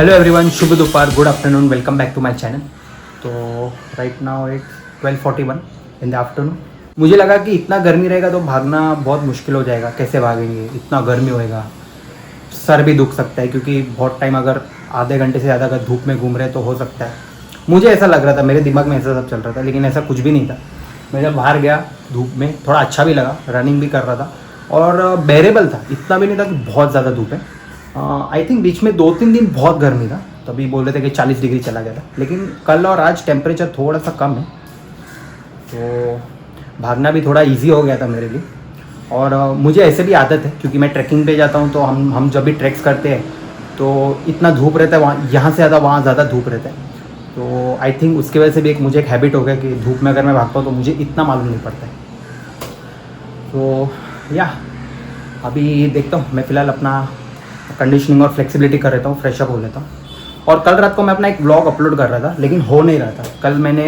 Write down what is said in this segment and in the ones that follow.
Hello everyone, शुभ दोपहर, good afternoon, welcome back to my channel. तो right now it 12:41 in the afternoon. मुझे लगा कि इतना गर्मी रहेगा तो भागना बहुत मुश्किल हो जाएगा, कैसे भागेंगे, इतना गर्मी होएगा, सर भी दुख सकता है क्योंकि बहुत टाइम अगर आधे घंटे से ज़्यादा अगर धूप में घूम रहे तो हो सकता है। मुझे ऐसा लग रहा था, मेरे दिमाग में ऐसा सब चल रहा था, लेकिन ऐसा कुछ भी नहीं था। मैं जब बाहर गया धूप में थोड़ा अच्छा भी लगा, रनिंग भी कर रहा था और बेरेबल था, इतना भी नहीं था कि बहुत ज़्यादा धूप है। आई थिंक बीच में 2-3 दिन बहुत गर्मी था, तभी बोल रहे थे कि 40 डिग्री चला गया था, लेकिन कल और आज टेम्परेचर थोड़ा सा कम है तो भागना भी थोड़ा इजी हो गया था मेरे लिए। और मुझे ऐसे भी आदत है क्योंकि मैं ट्रैकिंग पे जाता हूँ तो हम जब भी ट्रैक्स करते हैं तो इतना धूप रहता है, वहाँ यहाँ से ज़्यादा वहाँ ज़्यादा धूप रहता है। तो आई थिंक उसकी वजह से भी मुझे एक हैबिट हो गया कि धूप में अगर मैं भागता हूँ तो मुझे इतना मालूम नहीं पड़ता है। तो या अभी देखता हूँ, मैं फ़िलहाल अपना कंडीशनिंग और फ्लेक्सिबिलिटी कर लेता हूँ, फ्रेशअप हो लेता हूँ। और कल रात को मैं अपना एक व्लॉग अपलोड कर रहा था लेकिन हो नहीं रहा था। कल मैंने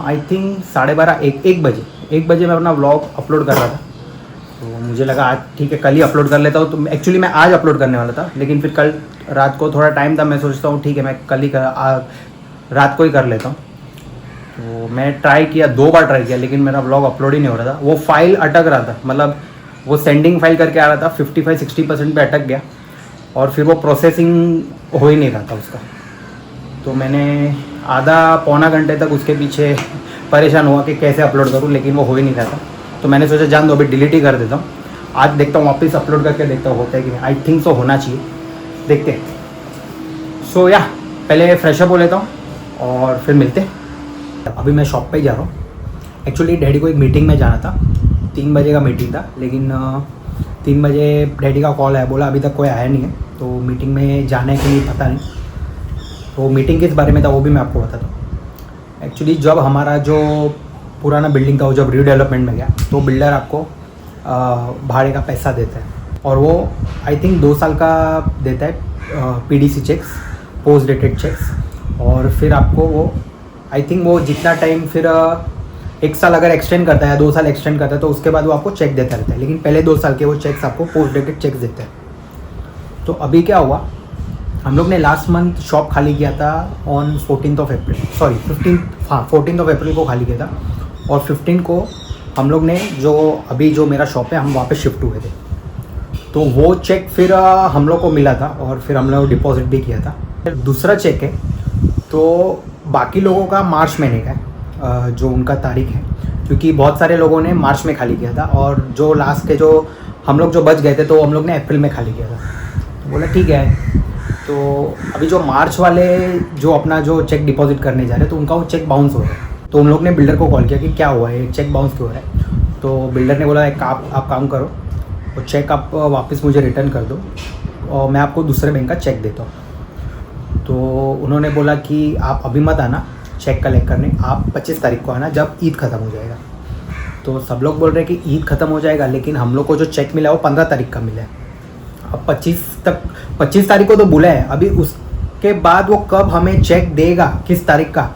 आई थिंक 1:30 बजे मैं अपना व्लॉग अपलोड कर रहा था, तो मुझे लगा आज ठीक है कल ही अपलोड कर लेता हूँ। तो एक्चुअली मैं आज अपलोड करने वाला था, लेकिन फिर कल रात को थोड़ा टाइम था, मैं सोचता हूँ ठीक है मैं कल ही रात को ही कर लेता हूँ। तो मैं ट्राई किया, 2 बार ट्राई किया, लेकिन मेरा व्लॉग अपलोड ही नहीं हो रहा था। वो फाइल अटक रहा था, मतलब वो सेंडिंग फाइल करके आ रहा था, 55-60% पे अटक गया और फिर वो प्रोसेसिंग हो ही नहीं रहा था उसका। तो मैंने आधा पौना घंटे तक उसके पीछे परेशान हुआ कि कैसे अपलोड करूं, लेकिन वो हो ही नहीं रहा था। तो मैंने सोचा जान दो, अभी डिलीट ही कर देता हूँ। आज देखता हूँ वापस अपलोड करके देखता हूँ होता है कि नहीं। आई थिंक सो होना चाहिए, देखते हैं। सो या पहले फ्रेशअप हो लेता हूँ और फिर मिलते हैं। अभी मैं शॉप पे ही जा रहा हूँ। एक्चुअली डैडी को एक मीटिंग में जाना था, 3 बजे का मीटिंग था, लेकिन 3 बजे डैडी का कॉल आया, बोला अभी तक कोई आया नहीं है, तो मीटिंग में जाने के लिए पता नहीं। तो मीटिंग किस बारे में था वो भी मैं आपको बताता हूँ। एक्चुअली जब हमारा जो पुराना बिल्डिंग था वो जब रीडेवलपमेंट में गया तो बिल्डर आपको भाड़े का पैसा देता है और वो आई थिंक 2 साल का देता है, PDC cheques, post dated cheques. और फिर आपको वो आई थिंक वो जितना टाइम फिर 1 साल अगर एक्सटेंड करता है, 2 साल एक्सटेंड करता है तो उसके बाद वो आपको चेक देता रहता है, लेकिन पहले 2 साल के वो चेक्स आपको पोस्ट डेटेड चेक्स देते हैं। तो अभी क्या हुआ, हम लोग ने लास्ट मंथ शॉप खाली किया था on 14th of April, sorry 14th of April को खाली किया था और 15 को हम लोग ने जो मेरा शॉप है हम वहाँ पे शिफ्ट हुए थे। तो वो चेक फिर हम लोग को मिला था और फिर हम लोग डिपॉजिट भी किया था। फिर दूसरा चेक है तो बाकी लोगों का मार्च महीने का है, जो उनका तारीख है, क्योंकि बहुत सारे लोगों ने मार्च में खाली किया था और जो लास्ट के जो हम लोग जो बच गए थे तो हम लोग ने अप्रैल में खाली किया था। तो बोला ठीक है। तो अभी जो मार्च वाले जो अपना जो चेक डिपॉजिट करने जा रहे हैं तो उनका वो चेक बाउंस हो रहा है। तो उन लोग ने बिल्डर को कॉल किया कि क्या हुआ है, चेक बाउंस क्यों हो रहा है। तो बिल्डर ने बोला एक आप काम करो, वो चेक आप वापस मुझे रिटर्न कर दो और मैं आपको दूसरे बैंक का चेक देता हूँ। तो उन्होंने बोला कि आप अभी मत आना चेक कलेक्ट करने, आप 25 तारीख को आना जब ईद ख़त्म हो जाएगा। तो सब लोग बोल रहे हैं कि ईद ख़त्म हो जाएगा, लेकिन हम लोग को जो चेक मिला वो 15 तारीख का मिला है। अब 25 तारीख को तो बुला है, अभी उसके बाद वो कब हमें चेक देगा, किस तारीख का,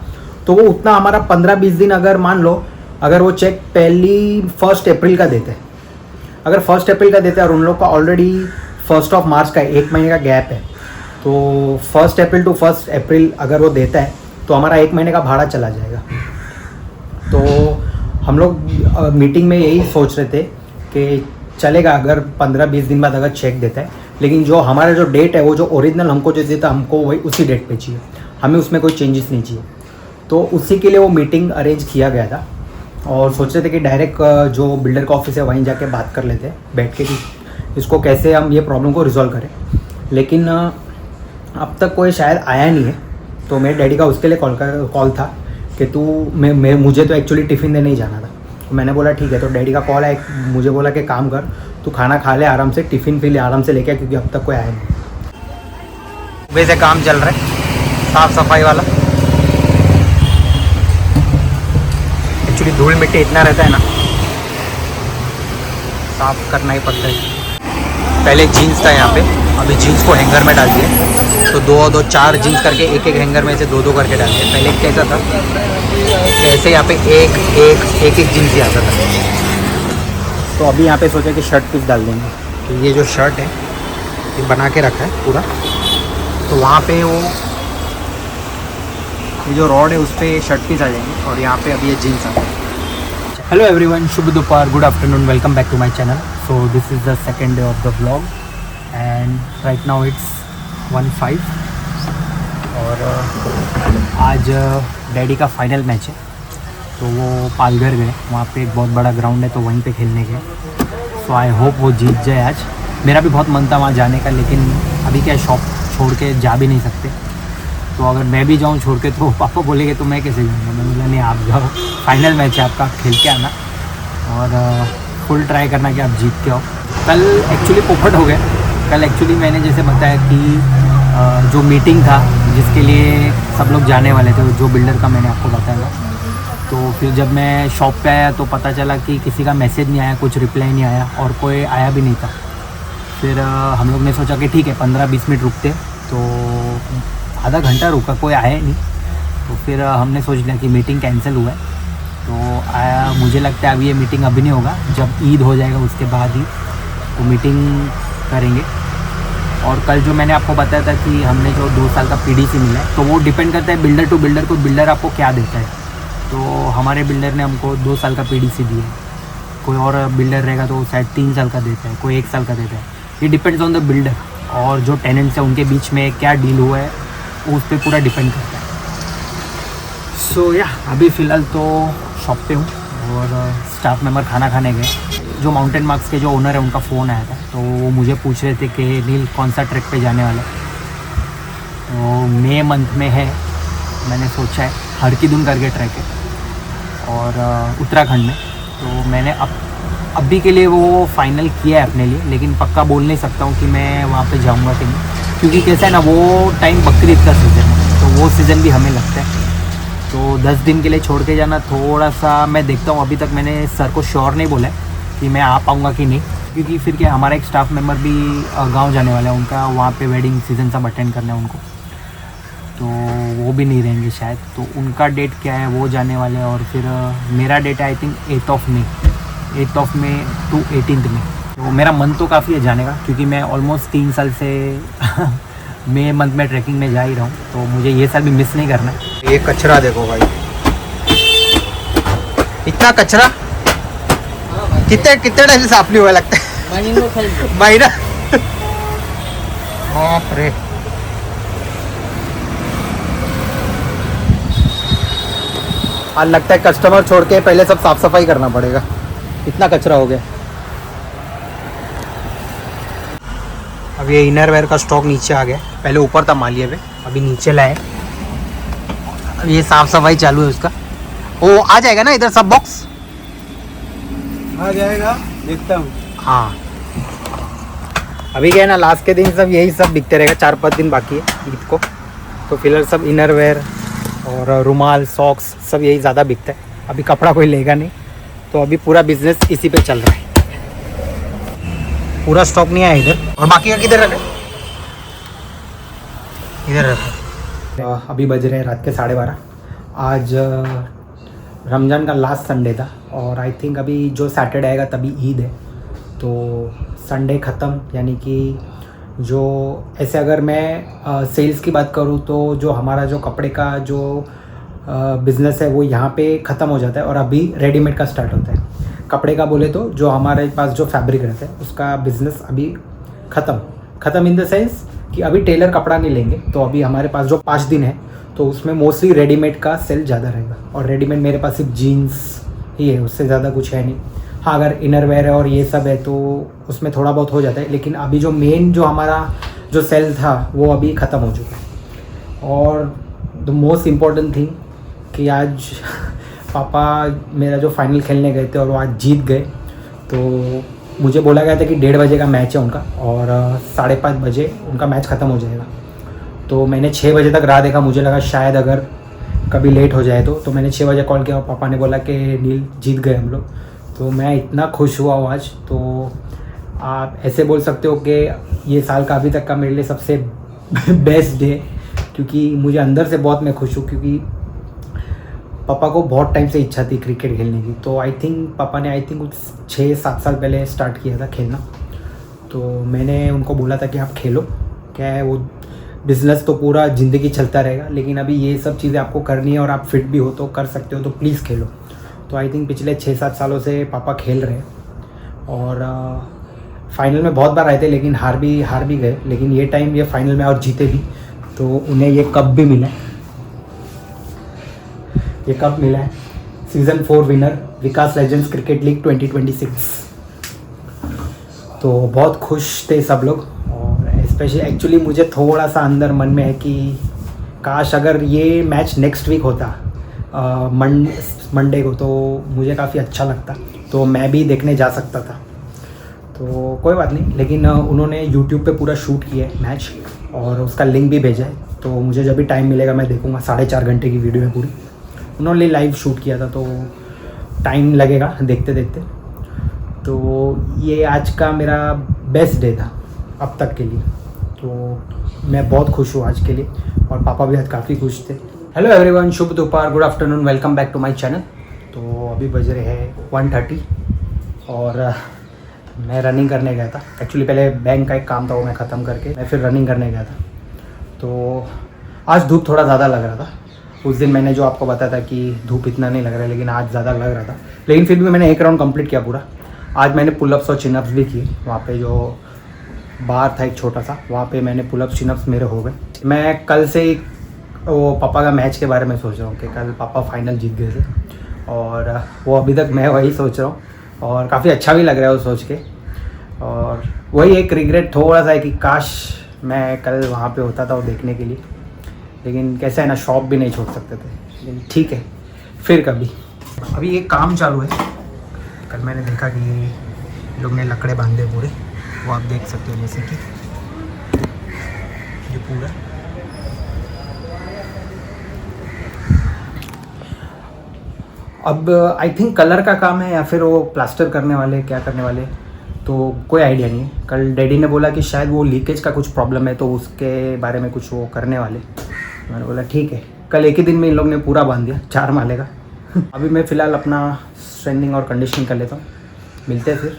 तो वो उतना हमारा 15-20 दिन अगर मान लो अगर वो चेक 1 अप्रैल का देते हैं, अगर 1 अप्रैल का देते हैं और उन लोग का ऑलरेडी 1 ऑफ मार्च का 1 महीने का गैप है, तो 1 अप्रैल टू 1 अप्रैल अगर वो देता है तो हमारा 1 महीने का भाड़ा चला जाएगा। तो हम लोग मीटिंग में यही सोच रहे थे कि चलेगा अगर 15-20 दिन बाद अगर चेक देता है, लेकिन जो हमारा जो डेट है वो जो ओरिजिनल हमको जो देता हमको वही उसी डेट पे चाहिए, हमें उसमें कोई चेंजेस नहीं चाहिए। तो उसी के लिए वो मीटिंग अरेंज किया गया था और सोच रहे थे कि डायरेक्ट जो बिल्डर का ऑफिस है वहीं जाके बात कर लेते हैं बैठ के कि इसको कैसे हम ये प्रॉब्लम को रिजॉल्व करें। लेकिन अब तक कोई शायद आया नहीं है। तो मेरे डैडी का उसके लिए कॉल था कि मुझे तो एक्चुअली टिफ़िन देने ही जाना था। तो मैंने बोला ठीक है। तो डैडी का कॉल आया, मुझे बोला कि काम कर, तू खाना खा ले आराम से, टिफ़िन फिर आराम से लेके आ, क्योंकि अब तक कोई आया नहीं। वैसे काम चल रहा है साफ़ सफाई वाला। एक्चुअली धूल मिट्टी इतना रहता है ना, साफ़ करना ही पड़ता है। पहले जीन्स था यहाँ पे, अभी जीन्स को हैंगर में डाल दिए, तो 4 जीन्स करके एक हैंगर में से 2 करके डाल दिए। पहले कैसा था, कैसे यहाँ पे एक जीन्स ही आता था। तो अभी यहाँ पे सोचा कि शर्ट पीस डाल देंगे। तो ये जो शर्ट है ये बना के रखा है पूरा, तो वहाँ पे वो ये जो रॉड है उस पर शर्ट पीस आ जाएंगे और यहाँ पे अभी ये जीन्स आ जाएंगे। हेलो एवरीवन, शुभ दोपहर, good afternoon, welcome back to my channel. So this is the second day of the vlog and right now it's 1:05 और आज डैडी का फाइनल मैच है तो वो पालघर गए, वहाँ पे एक बहुत बड़ा ग्राउंड है तो वहीं पे खेलने गए। सो आई होप वो जीत जाए आज। मेरा भी बहुत मन था वहाँ जाने का, लेकिन अभी क्या शॉप छोड़ के जा भी नहीं सकते, तो अगर मैं भी जाऊँ छोड़ के तो पापा बोलेंगे तो मैं कैसे जाऊँगा। मैंने बोला नहीं, आप जाओ, फाइनल मैच है आपका, आप खेल के आना और फुल ट्राई करना कि आप जीत के आओ। कल एक्चुअली पोपट हो गए। कल एक्चुअली मैंने जैसे बताया कि जो मीटिंग था जिसके लिए सब लोग जाने वाले थे, जो बिल्डर का मैंने आपको बताया, तो फिर जब मैं शॉप पे आया तो पता चला कि किसी का मैसेज नहीं आया, कुछ रिप्लाई नहीं आया और कोई आया भी नहीं था। फिर हम लोग ने सोचा कि ठीक है 15-20 मिनट रुकते, तो आधा घंटा रुका, कोई आया नहीं। तो फिर हमने सोच लिया कि मीटिंग कैंसिल हुआ है। तो आया, मुझे लगता है अभी ये मीटिंग अभी नहीं होगा, जब ईद हो जाएगा उसके बाद ही तो मीटिंग करेंगे। और कल जो मैंने आपको बताया था कि हमने जो 2 साल का PDC मिला है, तो वो डिपेंड करता है बिल्डर टू बिल्डर को, बिल्डर आपको क्या देता है। तो हमारे बिल्डर ने हमको 2 साल का PDC दिया है, कोई और बिल्डर रहेगा तो शायद 3 साल का देता है, कोई 1 साल का देता है। ये डिपेंड्स ऑन द बिल्डर और जो टेनेंट्स है उनके बीच में क्या डील हुआ है उस पर पूरा डिपेंड करता है। सो या अभी फ़िलहाल तो शॉप पे हूँ और स्टाफ मेंबर खाना खाने गए। जो माउंटेन मार्क्स के जो ओनर है उनका फ़ोन आया था, तो वो मुझे पूछ रहे थे कि नील कौन सा ट्रैक पे जाने वाला है। तो मई मंथ में है, मैंने सोचा है हरकीदुन करके ट्रैक है और उत्तराखंड में। तो मैंने अभी के लिए वो फाइनल किया है अपने लिए, लेकिन पक्का बोल नहीं सकता हूँ कि मैं वहाँ पे जाऊँगा कि नहीं, क्योंकि कैसा है ना, वो टाइम बकरीद का सीज़न है, तो वो सीज़न भी हमें लगता है। तो 10 दिन के लिए छोड़ के जाना थोड़ा सा, मैं देखता हूँ। अभी तक मैंने सर को श्योर नहीं बोला है कि मैं आ पाऊँगा कि नहीं, क्योंकि फिर क्या हमारा एक स्टाफ मेम्बर भी गाँव जाने वाला है, उनका वहाँ पर वेडिंग सीज़न सब अटेंड करना है उनको, तो वो भी नहीं रहेंगे शायद। तो उनका डेट क्या है, वो जाने वाले हैं। और फिर मेरा डेट है आई थिंक 8 मई टू 18 मई। तो मेरा मन तो काफ़ी है जाने का, क्योंकि मैं ऑलमोस्ट 3 साल से मई मंथ में ट्रैकिंग में जा ही रहा हूँ, तो मुझे ये साल भी मिस नहीं करना है। ये कचरा देखो भाई, इतना कचरा कितने टाइम से साफ नहीं हुआ लगता है महीना। बाप रे, आज लगता है कस्टमर छोड़ के पहले सब साफ सफाई करना पड़ेगा, इतना कचरा हो गया। अब ये इनरवेयर का स्टॉक नीचे आ गया, पहले ऊपर था मालिया पे, अभी नीचे लाए। अब ये साफ सफाई चालू है उसका। वो आ जाएगा ना इधर सब बॉक्स आ जाएगा, देखता हूँ। हाँ, अभी क्या है ना, लास्ट के दिन सब यही सब बिकते रहेगा, 4-5 दिन बाकी है ईद को, तो फिलहाल सब इनरवेयर और रुमाल, सॉक्स सब यही ज़्यादा बिकता है। अभी कपड़ा कोई लेगा नहीं, तो अभी पूरा बिजनेस इसी पे चल रहा है। पूरा स्टॉक नहीं आया इधर, और बाकी का किधर रखा? इधर रखा। अभी बज रहे हैं रात के 12:30। आज रमज़ान का लास्ट संडे था और आई थिंक अभी जो सैटरडे आएगा तभी ईद है, तो संडे ख़त्म। यानी कि जो ऐसे अगर मैं सेल्स की बात करूँ तो जो हमारा जो कपड़े का जो बिज़नेस है वो यहाँ पे ख़त्म हो जाता है और अभी रेडीमेड का स्टार्ट होता है। कपड़े का बोले तो जो हमारे पास जो फैब्रिक रहता है उसका बिज़नेस अभी ख़त्म इन द सेंस कि अभी टेलर कपड़ा नहीं लेंगे, तो अभी हमारे पास जो 5 दिन है तो उसमें मोस्टली रेडीमेड का सेल ज़्यादा रहेगा। और रेडीमेड मेरे पास सिर्फ जीन्स ही है, उससे ज़्यादा कुछ है नहीं। हाँ, अगर इनरवेयर है और ये सब है तो उसमें थोड़ा बहुत हो जाता है, लेकिन अभी जो मेन जो हमारा जो सेल था वो अभी ख़त्म हो चुका है। और द मोस्ट इम्पॉर्टेंट थिंग कि आज पापा मेरा जो फाइनल खेलने गए थे और वो आज जीत गए, तो मुझे बोला गया था कि 1:30 बजे का मैच है उनका और 5:30 बजे उनका मैच ख़त्म हो जाएगा। तो मैंने 6 बजे तक राह देखा, मुझे लगा शायद अगर कभी लेट हो जाए तो मैंने 6 बजे कॉल किया और पापा ने बोला कि नील जीत गए हम लोग। तो मैं इतना खुश हुआ हूँ आज। तो आप ऐसे बोल सकते हो कि ये साल का अभी तक का मेरे लिए सबसे बेस्ट डे, क्योंकि मुझे अंदर से बहुत मैं खुश हूँ, क्योंकि पापा को बहुत टाइम से इच्छा थी क्रिकेट खेलने की। तो आई थिंक पापा ने कुछ 6-7 साल पहले स्टार्ट किया था खेलना। तो मैंने उनको बोला था कि आप खेलो, क्या है वो बिजनेस तो पूरा ज़िंदगी चलता रहेगा, लेकिन अभी ये सब चीज़ें आपको करनी है और आप फिट भी हो तो कर सकते हो, तो प्लीज़ खेलो। तो आई थिंक पिछले 6-7 सालों से पापा खेल रहे हैं और फाइनल में बहुत बार आए थे, लेकिन हार भी गए। लेकिन ये टाइम ये फाइनल में और जीते भी, तो उन्हें ये कप भी मिला है। ये कप मिला है सीज़न 4 विनर विकास लेजेंड्स क्रिकेट लीग 2026। तो बहुत खुश थे सब लोग, और स्पेशली एक्चुअली मुझे थोड़ा सा अंदर मन में है कि काश अगर ये मैच नेक्स्ट वीक होता मंडे को, तो मुझे काफ़ी अच्छा लगता, तो मैं भी देखने जा सकता था। तो कोई बात नहीं, लेकिन उन्होंने यूट्यूब पे पूरा शूट किया है मैच और उसका लिंक भी भेजा है, तो मुझे जब भी टाइम मिलेगा मैं देखूँगा। 4.5 घंटे की वीडियो है पूरी, उन्होंने लाइव शूट किया था, तो टाइम लगेगा देखते देखते। तो ये आज का मेरा बेस्ट डे था अब तक के लिए, तो मैं बहुत खुश हूँ आज के लिए, और पापा भी आज काफ़ी खुश थे। हेलो एवरीवन, शुभ दोपहर, good afternoon, welcome back to my channel. तो अभी बज रहे हैं 1:30 और मैं रनिंग करने गया था। एक्चुअली पहले बैंक का एक काम था, वो मैं ख़त्म करके मैं फिर रनिंग करने गया था। तो आज धूप थोड़ा ज़्यादा लग रहा था। उस दिन मैंने जो आपको बताया था कि धूप इतना नहीं लग रहा है, लेकिन आज ज़्यादा लग रहा था, लेकिन फिर भी मैंने 1 राउंड कंप्लीट किया पूरा। आज मैंने पुलअप्स और चिनअप्स भी किए। वहाँ पे जो बार था एक छोटा सा, वहाँ पे मैंने पुलअप्स चिनअप्स मेरे हो गए। मैं कल से ही वो पापा का मैच के बारे में सोच रहा हूँ कि कल पापा फाइनल जीत गए थे, और वो अभी तक मैं वही सोच रहा हूँ, और काफ़ी अच्छा भी लग रहा है वो सोच के। और वही एक रिग्रेट थोड़ा सा है कि काश मैं कल वहाँ पे होता था वो देखने के लिए, लेकिन कैसा है ना, शॉप भी नहीं छोड़ सकते थे, लेकिन ठीक है फिर कभी। अभी एक काम चालू है। कल मैंने देखा कि ये लोग ने लकड़े बांधे पूरे, वो आप देख सकते हो, जैसे कि ये पूरा अब आई थिंक कलर का काम है या फिर वो प्लास्टर करने वाले, क्या करने वाले, तो कोई आइडिया नहीं है। कल डैडी ने बोला कि शायद वो लीकेज का कुछ प्रॉब्लम है, तो उसके बारे में कुछ वो करने वाले। मैंने बोला ठीक है, कल एक ही दिन में इन लोग ने पूरा बांध दिया 4 माले का। अभी मैं फ़िलहाल अपना स्ट्रेंथनिंग और कंडीशनिंग कर लेता हूँ, मिलते हैं फिर।